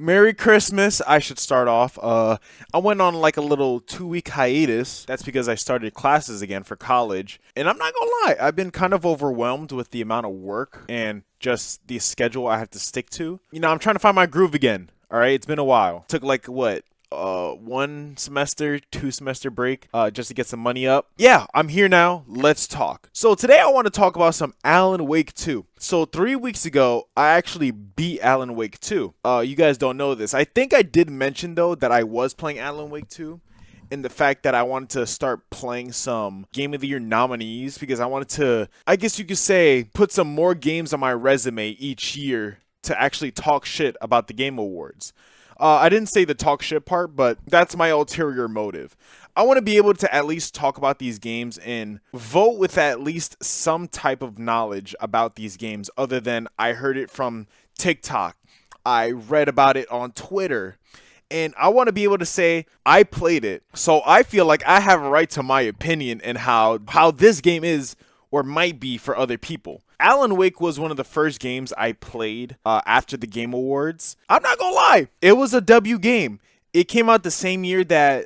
Merry Christmas. I should start off. I went on like a little 2 week hiatus. That's because I started classes again for college. And I'm not gonna lie, I've been kind of overwhelmed with the amount of work and just the schedule I have to stick to. I'm trying to find my groove again. All right, it's been a while. Took like what? 1 semester, 2 semester break, just to get some money up. Yeah, I'm here now. Let's talk. So today I want to talk about some Alan Wake 2. So 3 weeks ago, I actually beat Alan Wake 2. You guys don't know this. I think I did mention though that I was playing Alan Wake 2. And the fact that I wanted to start playing some Game of the Year nominees because I wanted to, I guess you could say, put some more games on my resume each year to actually talk shit about the Game Awards. I didn't say the talk shit part, but that's my ulterior motive. I want to be able to at least talk about these games and vote with at least some type of knowledge about these games other than I heard it from TikTok. I read about it on Twitter. And I want to be able to say I played it. So I feel like I have a right to my opinion and how this game is or might be for other people. Alan Wake was one of the first games I played after the Game Awards. I'm not gonna lie, it was a W game. It came out the same year that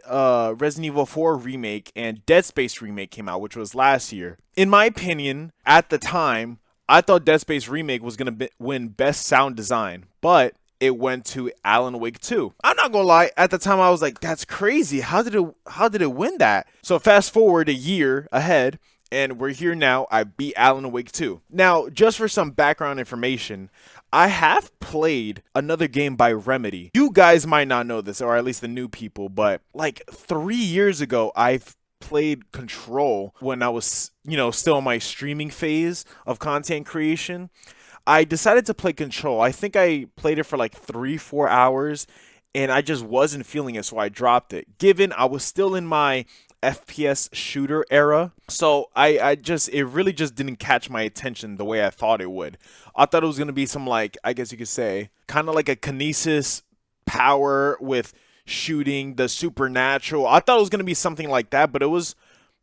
Resident Evil 4 Remake and Dead Space Remake came out, which was last year. In my opinion, at the time, I thought Dead Space Remake was gonna win Best Sound Design, but it went to Alan Wake 2. I'm not gonna lie, at the time I was like, that's crazy. How did it win that? So fast forward a year ahead, and we're here now. I beat Alan Wake 2. Now, just for some background information, I have played another game by Remedy. You guys might not know this, or at least the new people, but like 3 years ago, I've played Control when I was, still in my streaming phase of content creation. I decided to play Control. I think I played it for like 3-4 hours and I just wasn't feeling it, so I dropped it. Given I was still in my FPS shooter era, so it really just didn't catch my attention the way I thought it would. I thought it was gonna be some, like, I guess you could say, kind of like a kinesis power with shooting the supernatural. I thought it was gonna be something like that, but it was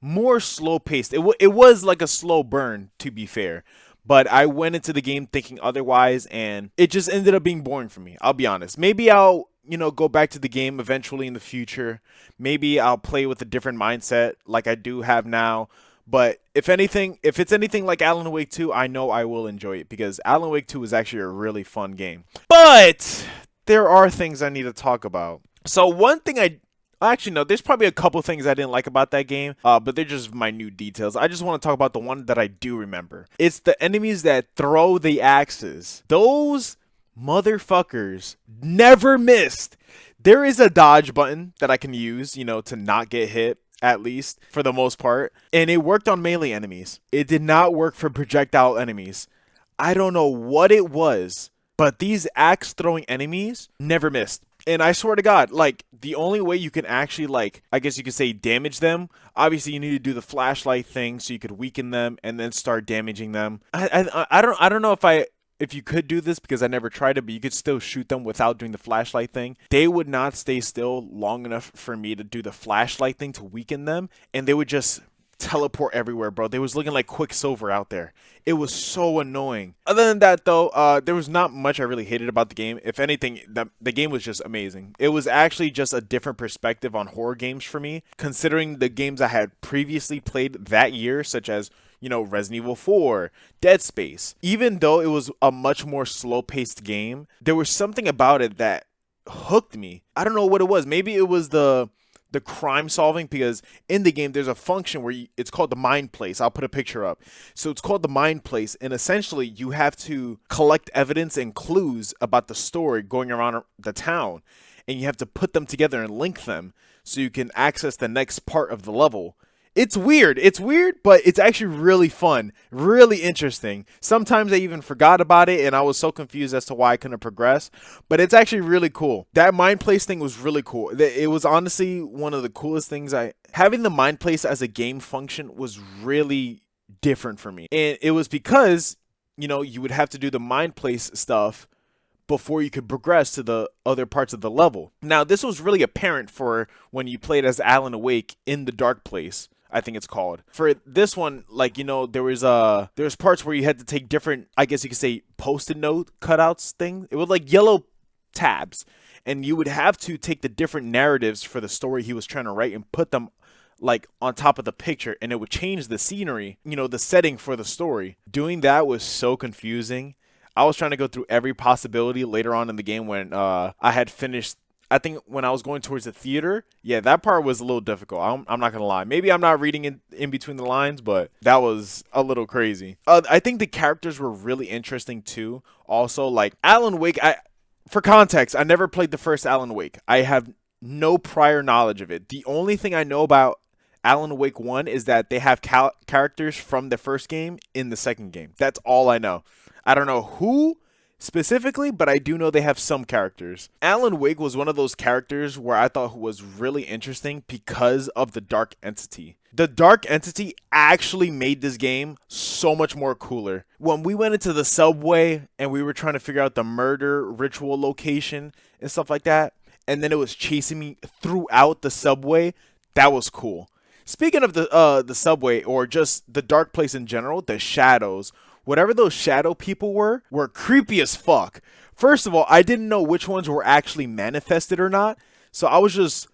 more slow paced. It was like a slow burn, to be fair. But I went into the game thinking otherwise, and it just ended up being boring for me. I'll be honest. Maybe I'll, go back to the game eventually in the future. Maybe I'll play with a different mindset like I do have now. But if it's anything like Alan Wake 2, I know I will enjoy it because Alan Wake 2 is actually a really fun game. But there are things I need to talk about. So one thing actually, no, there's probably a couple things I didn't like about that game, but they're just minute details. I just want to talk about the one that I do remember. It's the enemies that throw the axes. Those motherfuckers never missed. There is a dodge button that I can use, to not get hit, at least, for the most part. And it worked on melee enemies. It did not work for projectile enemies. I don't know what it was, but these axe throwing enemies never missed. And I swear to God, like, the only way you can actually, like, I guess you could say damage them, obviously you need to do the flashlight thing so you could weaken them and then start damaging them. I don't know if you could do this because I never tried it, but you could still shoot them without doing the flashlight thing. They would not stay still long enough for me to do the flashlight thing to weaken them, and they would just teleport everywhere, bro. They was looking like Quicksilver out there. It was so annoying. Other than that, though, there was not much I really hated about the game. If anything, the game was just amazing. It was actually just a different perspective on horror games for me, considering the games I had previously played that year, such as, Resident Evil 4, Dead Space. Even though it was a much more slow-paced game, there was something about it that hooked me. I don't know what it was. Maybe it was the crime solving, because in the game there's a function where it's called the mind place. I'll put a picture up. So it's called the mind place, and essentially you have to collect evidence and clues about the story going around the town, and you have to put them together and link them so you can access the next part of the level. It's weird, but it's actually really fun, really interesting. Sometimes I even forgot about it and I was so confused as to why I couldn't progress, but it's actually really cool. That mind place thing was really cool. It was honestly one of the coolest things. Having the mind place as a game function was really different for me. And it was because, you would have to do the mind place stuff before you could progress to the other parts of the level. Now, this was really apparent for when you played as Alan Wake in the Dark Place, I think it's called. For this one, like, there was parts where you had to take different, I guess you could say, post-it note cutouts thing. It was like yellow tabs, and you would have to take the different narratives for the story he was trying to write and put them like on top of the picture, and it would change the scenery, the setting for the story. Doing that was so confusing. I was trying to go through every possibility later on in the game when I had finished. I think when I was going towards the theater, yeah, that part was a little difficult. I'm not going to lie. Maybe I'm not reading in between the lines, but that was a little crazy. I think the characters were really interesting too. Also, like Alan Wake, for context, I never played the first Alan Wake. I have no prior knowledge of it. The only thing I know about Alan Wake 1 is that they have characters from the first game in the second game. That's all I know. I don't know who specifically, but I do know they have some characters. Alan Wake was one of those characters where I thought was really interesting because of the Dark Entity. The Dark Entity actually made this game so much more cooler. When we went into the subway and we were trying to figure out the murder ritual location and stuff like that, and then it was chasing me throughout the subway, that was cool. Speaking of the subway, or just the dark place in general, the shadows, whatever those shadow people were creepy as fuck. First of all, I didn't know which ones were actually manifested or not, so I was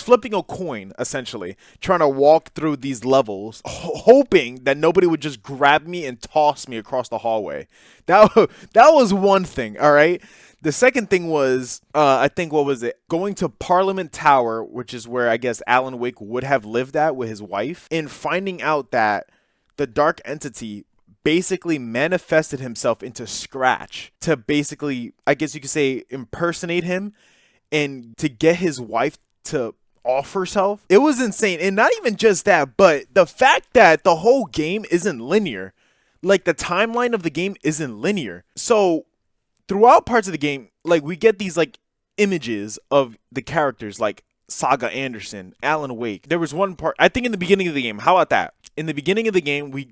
flipping a coin, essentially, trying to walk through these levels, hoping that nobody would just grab me and toss me across the hallway. That was one thing, all right? The second thing was, I think, what was it? Going to Parliament Tower, which is where I guess Alan Wake would have lived at with his wife, and finding out that the Dark Entity basically manifested himself into Scratch to basically, I guess you could say, impersonate him and to get his wife to off herself. It was insane. And not even just that, but the fact that the whole game isn't linear. Like, the timeline of the game isn't linear. So throughout parts of the game, like, we get these like images of the characters like Saga Anderson, Alan Wake. There was one part, I think, in the beginning of the game. How about that? In the beginning of the game, we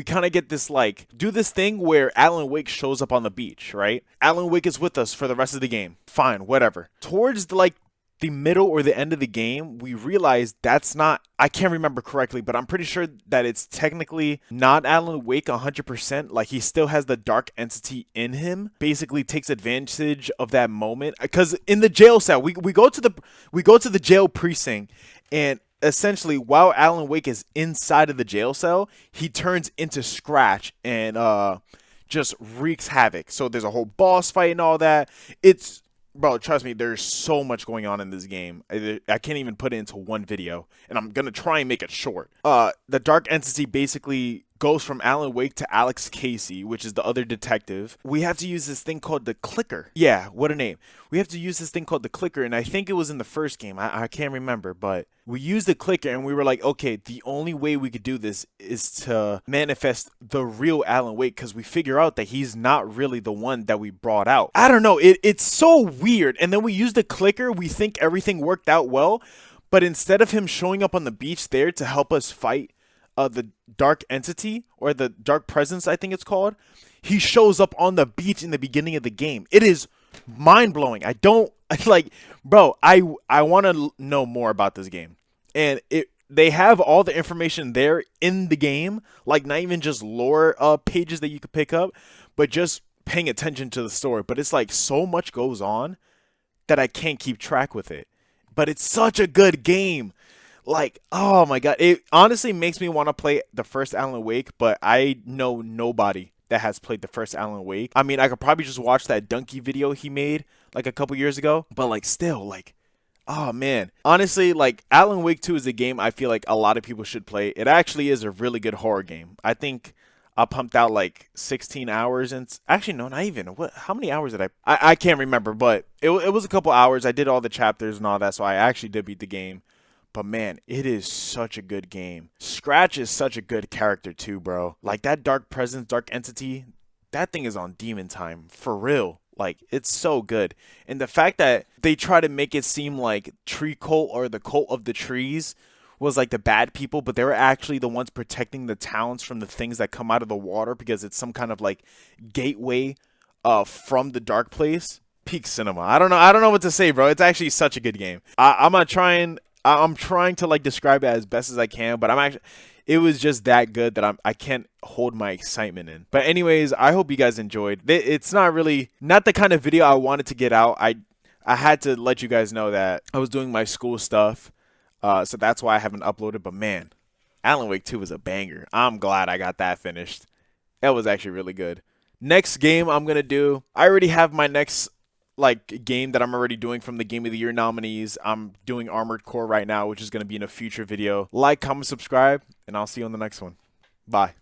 kind of get this, like, do this thing where Alan Wake shows up on the beach, right? Alan Wake is with us for the rest of the game. Fine, whatever. Towards the middle or the end of the game, we realize that's not, I can't remember correctly, but I'm pretty sure that it's technically not Alan Wake 100%. Like, he still has the Dark Entity in him, basically takes advantage of that moment. Because in the jail cell, we go to the jail precinct, and essentially while Alan Wake is inside of the jail cell, he turns into Scratch and just wreaks havoc. So there's a whole boss fight and all that. Bro, trust me, there's so much going on in this game. I can't even put it into one video, and I'm going to try and make it short. The Dark Entity basically goes from Alan Wake to Alex Casey, which is the other detective. We have to use this thing called the clicker. Yeah, what a name. We have to use this thing called the clicker, and I think it was in the first game. I can't remember, but we used the clicker, and we were like, okay, the only way we could do this is to manifest the real Alan Wake, because we figure out that he's not really the one that we brought out. I don't know. It's so weird. And then we use the clicker. We think everything worked out well, but instead of him showing up on the beach there to help us fight the Dark Entity, or the Dark Presence, I think it's called, he shows up on the beach in the beginning of the game. It is mind-blowing. I want to know more about this game. And they have all the information there in the game, like not even just lore pages that you could pick up, but just paying attention to the story. But it's like so much goes on that I can't keep track with it. But it's such a good game. Like, oh my god, it honestly makes me want to play the first Alan Wake, but I know nobody that has played the first Alan Wake. I mean, I could probably just watch that Donkey video he made like a couple years ago, but like still, like, oh man. Honestly, like, Alan Wake 2 is a game I feel like a lot of people should play. It actually is a really good horror game. I think I pumped out like 16 hours, and actually no, not even. How many hours did I can't remember, but it was a couple hours. I did all the chapters and all that, so I actually did beat the game. But man, it is such a good game. Scratch is such a good character too, bro. Like, that Dark Presence, Dark Entity, that thing is on demon time. For real. Like, it's so good. And the fact that they try to make it seem like Tree Cult, or the Cult of the Trees, was like the bad people, but they were actually the ones protecting the towns from the things that come out of the water, because it's some kind of like gateway from the dark place. Peak cinema. I don't know what to say, bro. It's actually such a good game. I'm gonna try and I'm trying to like describe it as best as I can, but I'm actually it was just that good that I can't hold my excitement in. But anyways, I hope you guys enjoyed. It's not really not the kind of video I wanted to get out. I had to let you guys know that I was doing my school stuff, so that's why I haven't uploaded. But man, Alan Wake 2 was a banger. I'm glad I got that finished. That was actually really good. Next game I'm gonna do. I already have my next like game that I'm already doing from the Game of the Year nominees. I'm doing Armored Core right now, which is gonna be in a future video. Like, comment, subscribe, and I'll see you on the next one. Bye.